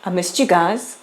I missed you guys.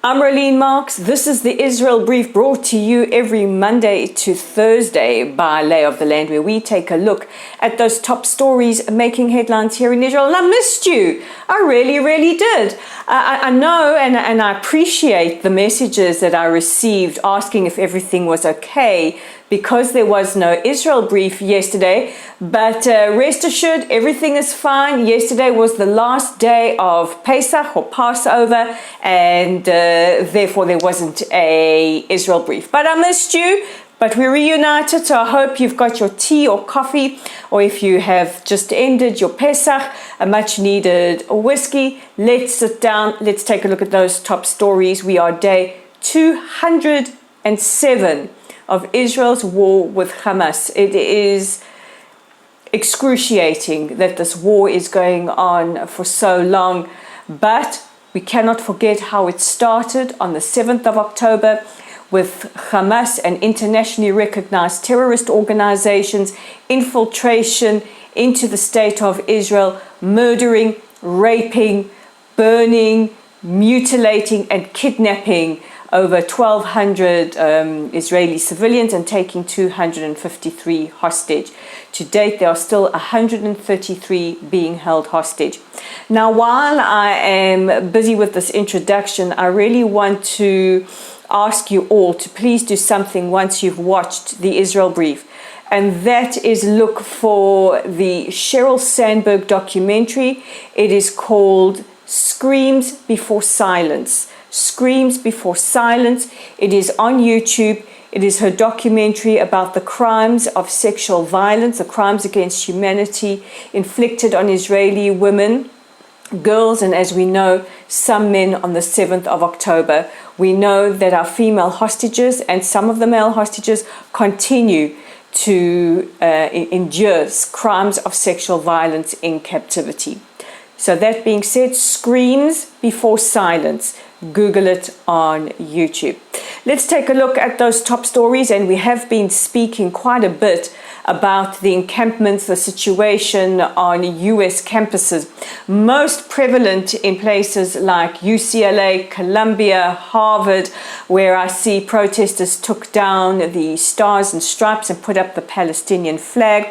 I'm Rolene Marks. This is the Israel Brief, brought to you every Monday to Thursday by Lay of the Land, where we take a look at those top stories making headlines here in Israel. And I missed you. I really did. I know and I appreciate the messages that I received asking if everything was okay, because there was no Israel Brief yesterday. But rest assured, everything is fine. Yesterday was the last day of Pesach or Passover, and therefore there wasn't a Israel Brief. But I missed you. But we're reunited, so I hope you've got your tea or coffee, or if you have just ended your Pesach, a much needed whiskey. Let's sit down. Let's take a look at those top stories. We are day 207 of Israel's war with Hamas. It is excruciating that this war is going on for so long, but we cannot forget how it started on the 7th of October with Hamas and internationally recognized terrorist organizations infiltration into the state of Israel, murdering, raping, burning, mutilating and kidnapping over 1,200 Israeli civilians and taking 253 hostage. To date, there are still 133 being held hostage. Now, while I am busy with this introduction, I really want to ask you all to please do something once you've watched the Israel Brief, and that is look for the Sheryl Sandberg documentary. It is called Screams Before Silence. Screams Before Silence. It is on YouTube. It is her documentary about the crimes of sexual violence, the crimes against humanity inflicted on Israeli women, girls, and as we know, some men on the 7th of October. We know that our female hostages and some of the male hostages continue to endure crimes of sexual violence in captivity. So that being said, Screams Before Silence. Google it on YouTube. Let's take a look at those top stories, and we have been speaking quite a bit about the encampments, the situation on US campuses, most prevalent in places like UCLA, Columbia, Harvard, where I see protesters took down the stars and stripes and put up the Palestinian flag.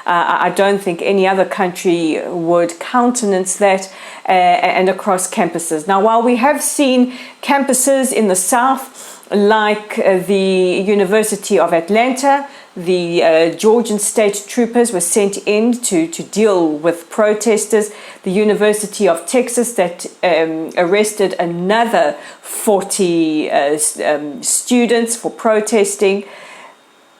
I don't think any other country would countenance that, and across campuses. Now, while we have seen campuses in the South, like the University of Atlanta, the Georgian state troopers were sent in to deal with protesters. The University of Texas that arrested another 40 students for protesting.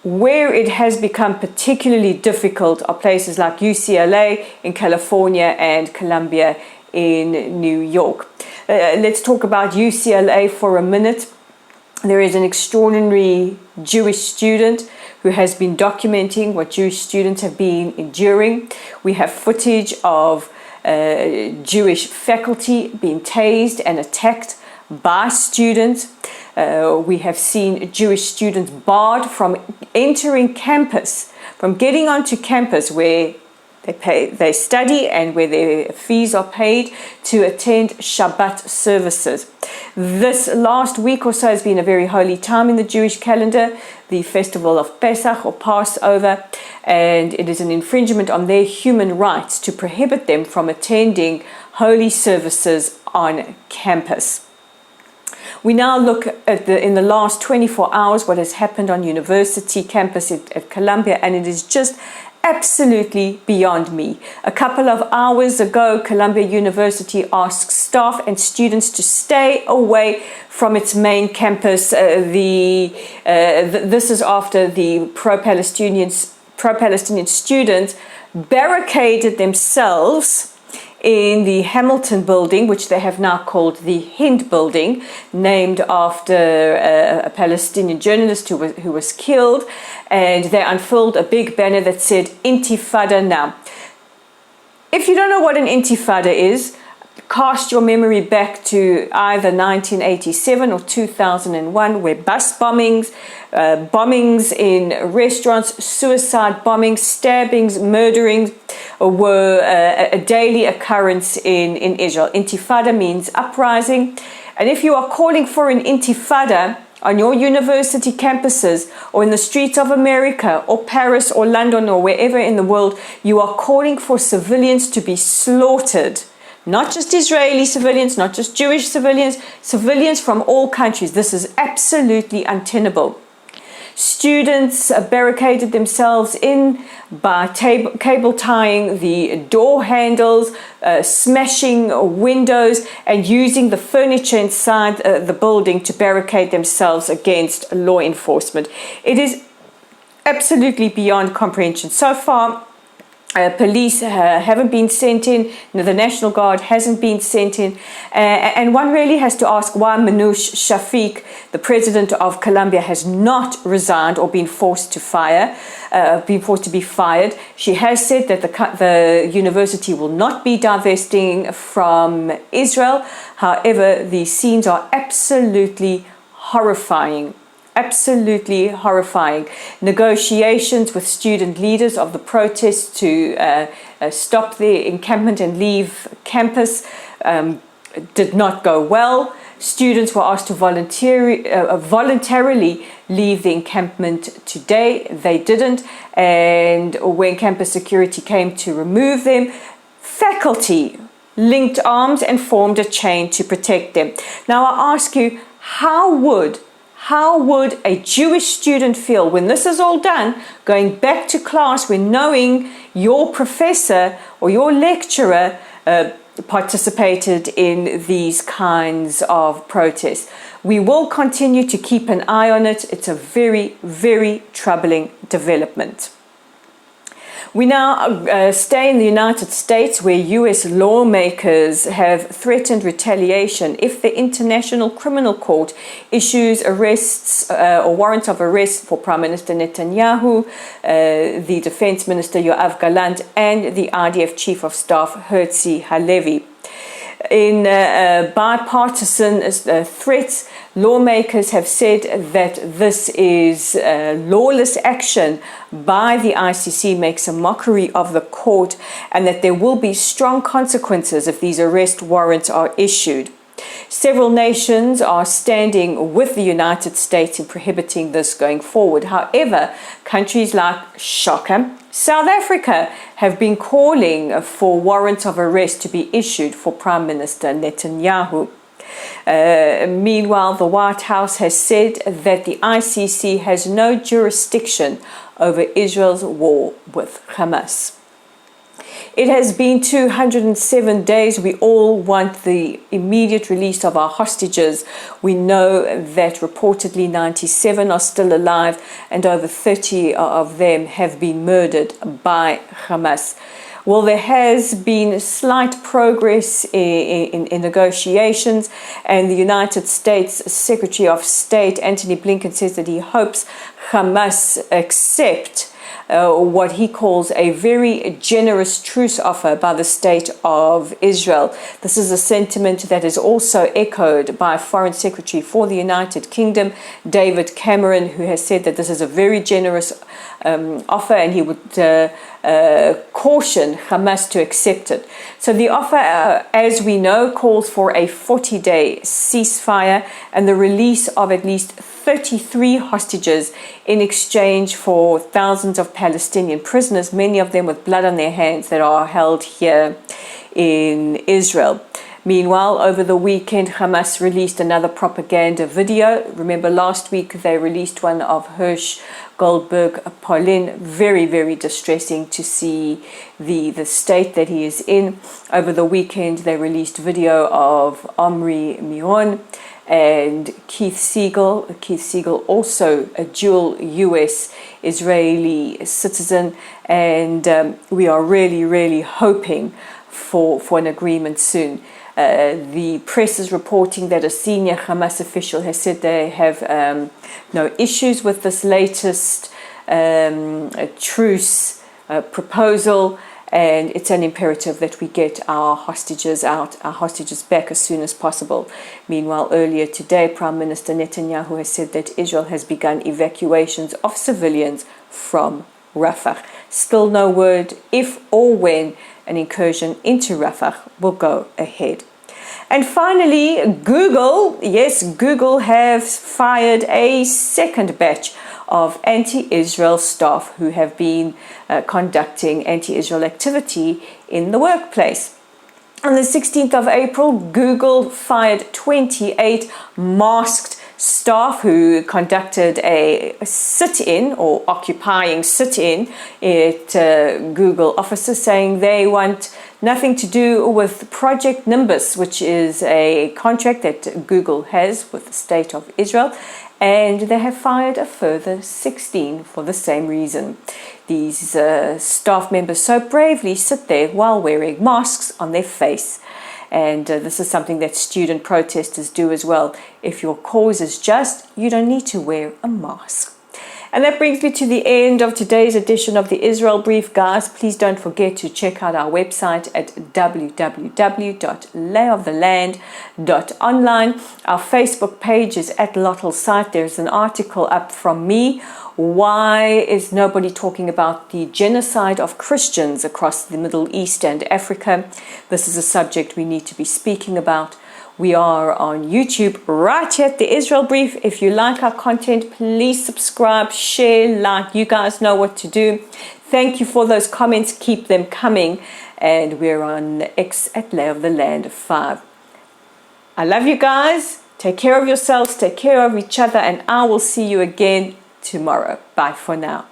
Where it has become particularly difficult are places like UCLA in California and Columbia in New York. Let's talk about UCLA for a minute. There is an extraordinary Jewish student who has been documenting what Jewish students have been enduring. We have footage of Jewish faculty being tased and attacked by students. We have seen Jewish students barred from entering campus, from getting onto campus where they study and where their fees are paid to attend Shabbat services. This last week or so has been a very holy time in the Jewish calendar, the festival of Pesach or Passover, and it is an infringement on their human rights to prohibit them from attending holy services on campus. We now look at in the last 24 hours what has happened on university campus at Columbia, and it is just absolutely beyond me. A couple of hours ago, Columbia University asked staff and students to stay away from its main campus. This is after the pro-Palestinian students barricaded themselves in the Hamilton building, which they have now called the Hind building, named after a Palestinian journalist who was killed, and they unfurled a big banner that said Intifada now. If you don't know what an Intifada is, cast your memory back to either 1987 or 2001, where bus bombings, bombings in restaurants, suicide bombings, stabbings, murderings were a daily occurrence in Israel. Intifada means uprising. And if you are calling for an intifada on your university campuses or in the streets of America or Paris or London or wherever in the world, you are calling for civilians to be slaughtered. Not just Israeli civilians, not just Jewish civilians, civilians from all countries. This is absolutely untenable. Students barricaded themselves in by cable tying the door handles, smashing windows, and using the furniture inside the building to barricade themselves against law enforcement. It is absolutely beyond comprehension. So far, police haven't been sent in, the National Guard hasn't been sent in, and one really has to ask why Manoush Shafiq, the president of Colombia, has not resigned or been forced to be fired. She has said that the university will not be divesting from Israel. However, the scenes are absolutely horrifying. Absolutely horrifying. Negotiations with student leaders of the protests to stop the encampment and leave campus did not go well. Students were asked to voluntarily leave the encampment today. They didn't. And when campus security came to remove them, faculty linked arms and formed a chain to protect them. Now I ask you, how would a Jewish student feel when this is all done, going back to class, when knowing your professor or your lecturer participated in these kinds of protests? We will continue to keep an eye on it. It's a very, very troubling development. We now stay in the United States, where US lawmakers have threatened retaliation if the International Criminal Court issues arrests or warrants of arrest for Prime Minister Netanyahu, the Defense Minister Yoav Gallant, and the IDF Chief of Staff Herzi Halevi. In bipartisan threats, lawmakers have said that this is lawless action by the ICC, makes a mockery of the court, and that there will be strong consequences if these arrest warrants are issued. Several nations are standing with the United States in prohibiting this going forward. However, countries like Shaka, South Africa, have been calling for warrants of arrest to be issued for Prime Minister Netanyahu. Meanwhile, the White House has said that the ICC has no jurisdiction over Israel's war with Hamas. It has been 207 days. We all want the immediate release of our hostages. We know that reportedly 97 are still alive and over 30 of them have been murdered by Hamas. Well, there has been slight progress in negotiations, and the United States Secretary of State Antony Blinken says that he hopes Hamas accept what he calls a very generous truce offer by the state of Israel. This is a sentiment that is also echoed by Foreign Secretary for the United Kingdom, David Cameron, who has said that this is a very generous offer, and he would caution Hamas to accept it. So the offer, as we know, calls for a 40-day ceasefire and the release of at least 33 hostages in exchange for thousands of Palestinian prisoners, many of them with blood on their hands, that are held here in Israel. Meanwhile, over the weekend, Hamas released another propaganda video. Remember, last week they released one of Hirsch Goldberg Polin. Very, very distressing to see the state that he is in. Over the weekend, they released video of Omri Miron and Keith Siegel. Keith Siegel, also a dual US-Israeli citizen. And we are really, really hoping for an agreement soon. The press is reporting that a senior Hamas official has said they have no issues with this latest truce proposal, and it's an imperative that we get our hostages back as soon as possible. Meanwhile, earlier today, Prime Minister Netanyahu has said that Israel has begun evacuations of civilians from Rafah. Still no word if or when an incursion into Rafah will go ahead. And finally, Google have fired a second batch of anti-Israel staff who have been conducting anti-Israel activity in the workplace. On the 16th of April, Google fired 28 masked staff who conducted a sit-in or occupying sit-in at Google offices, saying they want nothing to do with Project Nimbus, which is a contract that Google has with the state of Israel, and they have fired a further 16 for the same reason. These staff members so bravely sit there while wearing masks on their face. And this is something that student protesters do as well. If your cause is just, you don't need to wear a mask. And that brings me to the end of today's edition of the Israel Brief. Guys, please don't forget to check out our website at www.layoftheland.online. Our Facebook page is at Lottel Site. There's an article up from me. Why is nobody talking about the genocide of Christians across the Middle East and Africa? This is a subject we need to be speaking about. We are on YouTube right here at the Israel Brief. If you like our content, please subscribe, share, like. You guys know what to do. Thank you for those comments. Keep them coming. And we're on X at Lay of the Land 5. I love you guys. Take care of yourselves. Take care of each other. And I will see you again tomorrow. Bye for now.